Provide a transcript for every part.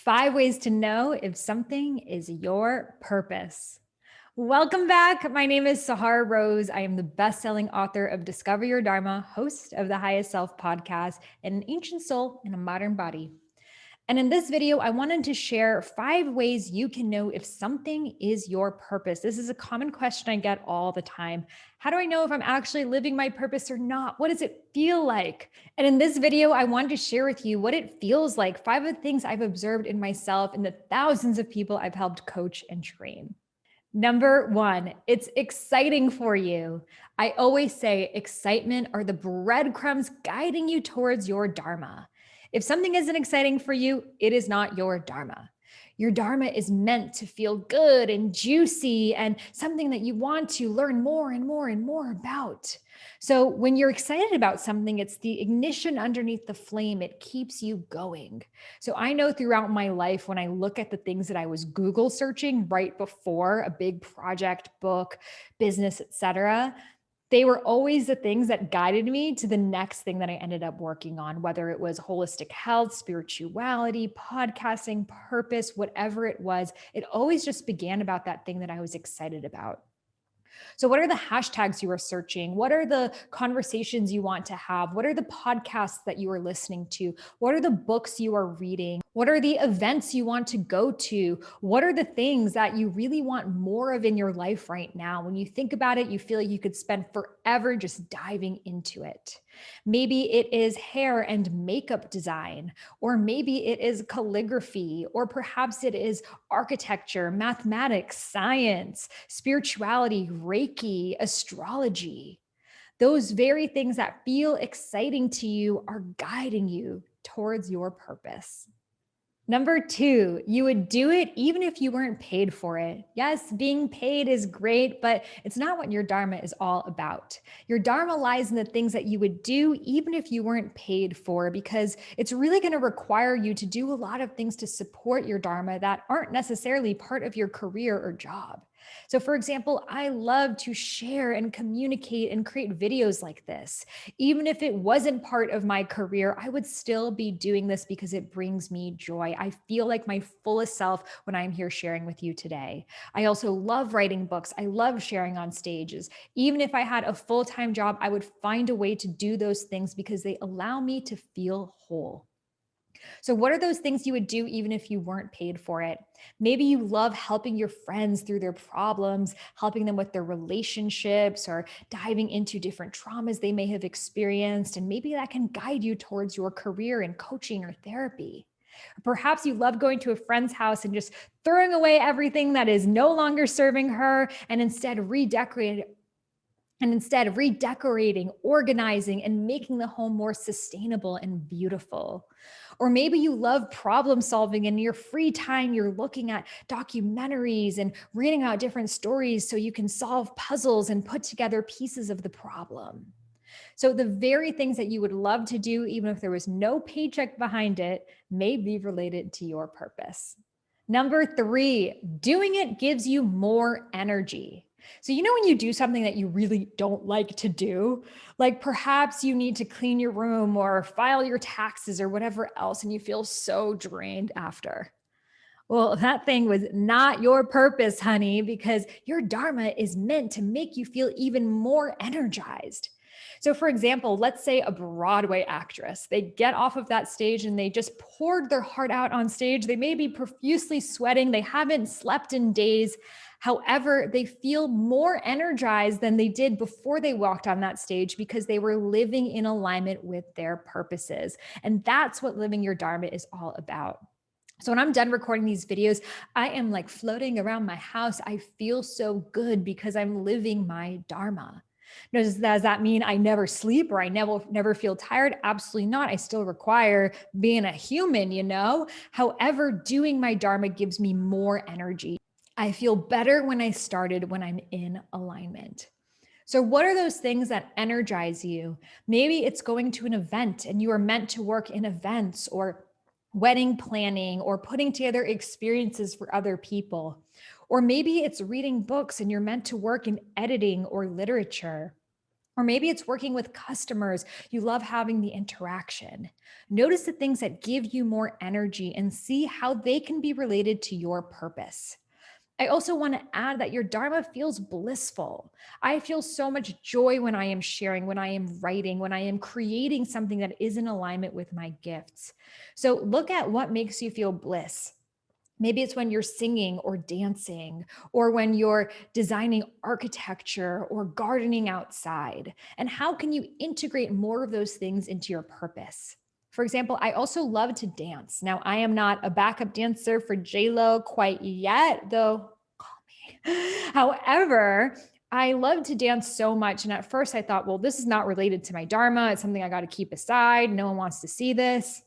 5 ways to know if something is your purpose. Welcome back. My name is Sahara Rose. I am the best-selling author of Discover Your Dharma, host of the Highest Self podcast, and an ancient soul in a modern body. And in this video, I wanted to share 5 ways you can know if something is your purpose. This is a common question I get all the time. How do I know if I'm actually living my purpose or not? What does it feel like? And in this video, I wanted to share with you what it feels like, 5 of the things I've observed in myself and the thousands of people I've helped coach and train. Number 1, it's exciting for you. I always say excitement are the breadcrumbs guiding you towards your Dharma. If something isn't exciting for you, it is not your Dharma. Your Dharma is meant to feel good and juicy and something that you want to learn more and more and more about. So when you're excited about something, it's the ignition underneath the flame. It keeps you going. So I know throughout my life, when I look at the things that I was Google searching right before a big project, book, business, etc., they were always the things that guided me to the next thing that I ended up working on, whether it was holistic health, spirituality, podcasting, purpose, whatever it was. It always just began about that thing that I was excited about. So, what are the hashtags you are searching? What are the conversations you want to have? What are the podcasts that you are listening to? What are the books you are reading? What are the events you want to go to? What are the things that you really want more of in your life right now? When you think about it, you feel like you could spend forever just diving into it. Maybe it is hair and makeup design, or maybe it is calligraphy, or perhaps it is architecture, mathematics, science, spirituality, Reiki, astrology. Those very things that feel exciting to you are guiding you towards your purpose. Number 2, you would do it even if you weren't paid for it. Yes, being paid is great, but it's not what your Dharma is all about. Your Dharma lies in the things that you would do even if you weren't paid for, because it's really going to require you to do a lot of things to support your Dharma that aren't necessarily part of your career or job. So, for example, I love to share and communicate and create videos like this. Even if it wasn't part of my career, I would still be doing this because it brings me joy. I feel like my fullest self when I'm here sharing with you today. I also love writing books. I love sharing on stages. Even if I had a full-time job, I would find a way to do those things because they allow me to feel whole. So, what are those things you would do even if you weren't paid for it? Maybe you love helping your friends through their problems, helping them with their relationships, or diving into different traumas they may have experienced. And maybe that can guide you towards your career in coaching or therapy. Perhaps you love going to a friend's house and just throwing away everything that is no longer serving her and instead redecorating, organizing, and making the home more sustainable and beautiful. Or maybe you love problem solving, and in your free time, you're looking at documentaries and reading out different stories so you can solve puzzles and put together pieces of the problem. So the very things that you would love to do, even if there was no paycheck behind it, may be related to your purpose. Number 3, doing it gives you more energy. So, when you do something that you really don't like to do, like perhaps you need to clean your room or file your taxes or whatever else, and you feel so drained after. Well, that thing was not your purpose, honey, because your Dharma is meant to make you feel even more energized. So, for example, let's say a Broadway actress, they get off of that stage and they just poured their heart out on stage. They may be profusely sweating, they haven't slept in days. However, they feel more energized than they did before they walked on that stage because they were living in alignment with their purposes. And that's what living your Dharma is all about. So when I'm done recording these videos, I am like floating around my house. I feel so good because I'm living my Dharma. Now, does that mean I never sleep or I never feel tired? Absolutely not. I still require being a human. However, doing my Dharma gives me more energy. I feel better when I started when I'm in alignment. So what are those things that energize you? Maybe it's going to an event and you are meant to work in events or wedding planning or putting together experiences for other people. Or maybe it's reading books and you're meant to work in editing or literature. Or maybe it's working with customers. You love having the interaction. Notice the things that give you more energy and see how they can be related to your purpose. I also want to add that your Dharma feels blissful. I feel so much joy when I am sharing, when I am writing, when I am creating something that is in alignment with my gifts. So look at what makes you feel bliss. Maybe it's when you're singing or dancing, or when you're designing architecture or gardening outside. And how can you integrate more of those things into your purpose? For example, I also love to dance. Now, I am not a backup dancer for J-Lo quite yet, though call me. However, I love to dance so much. And at first I thought, well, this is not related to my Dharma. It's something I got to keep aside. No one wants to see this.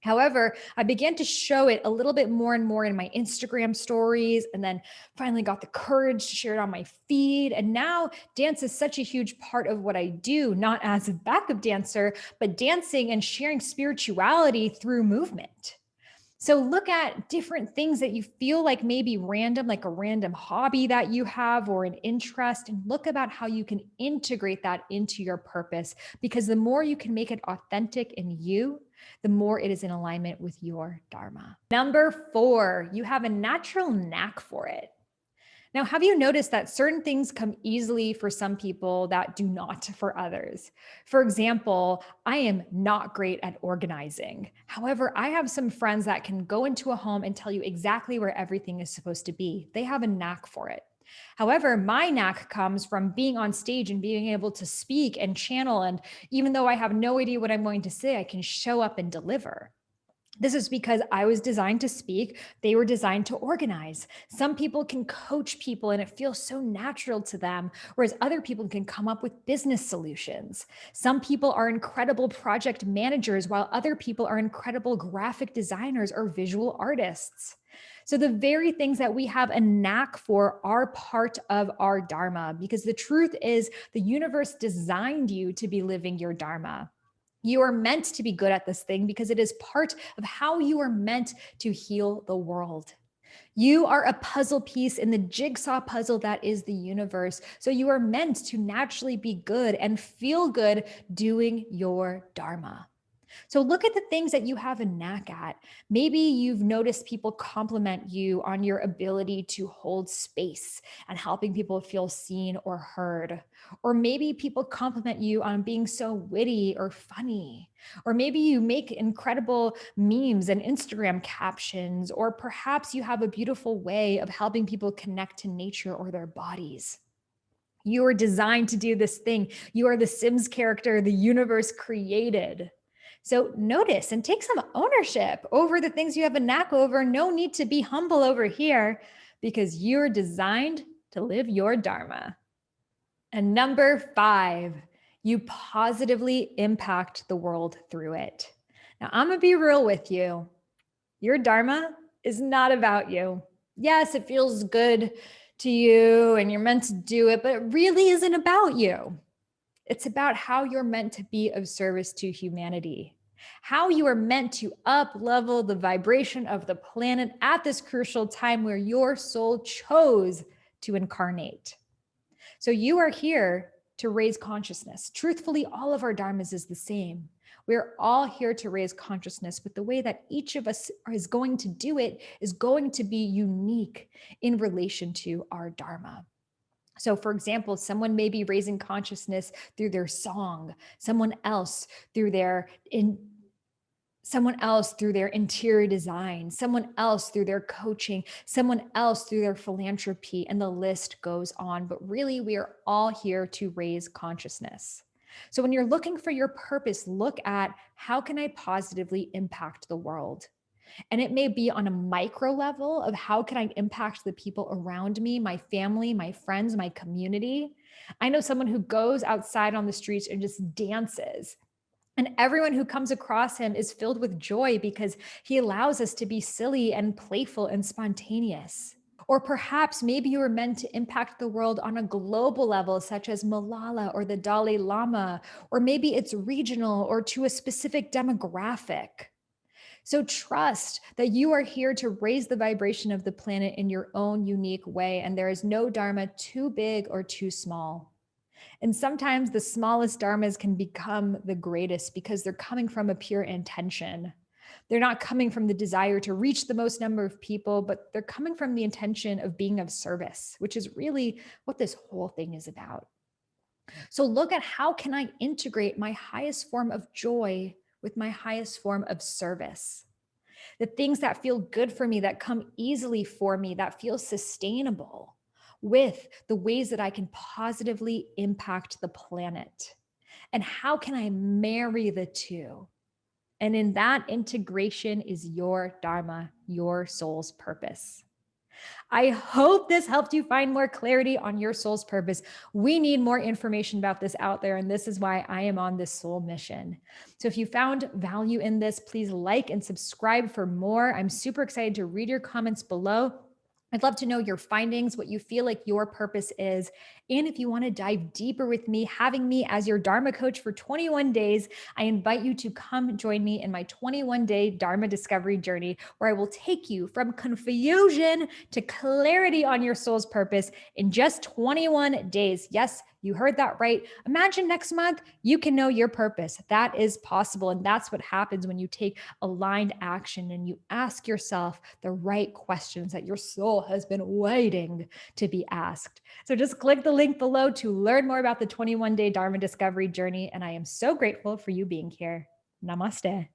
However, I began to show it a little bit more and more in my Instagram stories, and then finally got the courage to share it on my feed. And now dance is such a huge part of what I do, not as a backup dancer, but dancing and sharing spirituality through movement. So look at different things that you feel like maybe random, like a random hobby that you have or an interest, and look about how you can integrate that into your purpose. Because the more you can make it authentic in you, the more it is in alignment with your Dharma. Number 4, you have a natural knack for it. Now, have you noticed that certain things come easily for some people that do not for others? For example, I am not great at organizing. However, I have some friends that can go into a home and tell you exactly where everything is supposed to be. They have a knack for it. However, my knack comes from being on stage and being able to speak and channel. And even though I have no idea what I'm going to say, I can show up and deliver. This is because I was designed to speak. They were designed to organize. Some people can coach people and it feels so natural to them, whereas other people can come up with business solutions. Some people are incredible project managers, while other people are incredible graphic designers or visual artists. So the very things that we have a knack for are part of our Dharma, because the truth is the universe designed you to be living your Dharma. You are meant to be good at this thing because it is part of how you are meant to heal the world. You are a puzzle piece in the jigsaw puzzle that is the universe. So you are meant to naturally be good and feel good doing your Dharma. So look at the things that you have a knack at. Maybe you've noticed people compliment you on your ability to hold space and helping people feel seen or heard. Or maybe people compliment you on being so witty or funny. Or maybe you make incredible memes and Instagram captions. Or perhaps you have a beautiful way of helping people connect to nature or their bodies. You are designed to do this thing. You are the Sims character the universe created. So notice and take some ownership over the things you have a knack over. No need to be humble over here because you're designed to live your Dharma. And number 5, you positively impact the world through it. Now, I'm going to be real with you. Your Dharma is not about you. Yes, it feels good to you and you're meant to do it, but it really isn't about you. It's about how you're meant to be of service to humanity, how you are meant to up-level the vibration of the planet at this crucial time where your soul chose to incarnate. So you are here to raise consciousness. Truthfully, all of our dharmas is the same. We're all here to raise consciousness, but the way that each of us is going to do it is going to be unique in relation to our dharma. So, for example, someone may be raising consciousness through their song, someone else through their interior design, someone else through their coaching, someone else through their philanthropy, and the list goes on. But really, we are all here to raise consciousness. So when you're looking for your purpose, look at how can I positively impact the world? And it may be on a micro level of how can I impact the people around me, my family, my friends, my community. I know someone who goes outside on the streets and just dances. And everyone who comes across him is filled with joy because he allows us to be silly and playful and spontaneous. Or perhaps maybe you were meant to impact the world on a global level, such as Malala or the Dalai Lama, or maybe it's regional or to a specific demographic. So trust that you are here to raise the vibration of the planet in your own unique way, and there is no dharma too big or too small. And sometimes the smallest dharmas can become the greatest because they're coming from a pure intention. They're not coming from the desire to reach the most number of people, but they're coming from the intention of being of service, which is really what this whole thing is about. So look at how can I integrate my highest form of joy with my highest form of service? The things that feel good for me, that come easily for me, that feel sustainable with the ways that I can positively impact the planet. And how can I marry the two? And in that integration is your Dharma, your soul's purpose. I hope this helped you find more clarity on your soul's purpose. We need more information about this out there, and this is why I am on this soul mission. So if you found value in this, please like and subscribe for more. I'm super excited to read your comments below. I'd love to know your findings, what you feel like your purpose is. And if you want to dive deeper with me, having me as your Dharma coach for 21 days, I invite you to come join me in my 21-day Dharma discovery journey, where I will take you from confusion to clarity on your soul's purpose in just 21 days. Yes, you heard that right. Imagine next month you can know your purpose. That is possible. And that's what happens when you take aligned action and you ask yourself the right questions that your soul has been waiting to be asked. So just click the link below to learn more about the 21-day Dharma discovery journey. And I am so grateful for you being here. Namaste.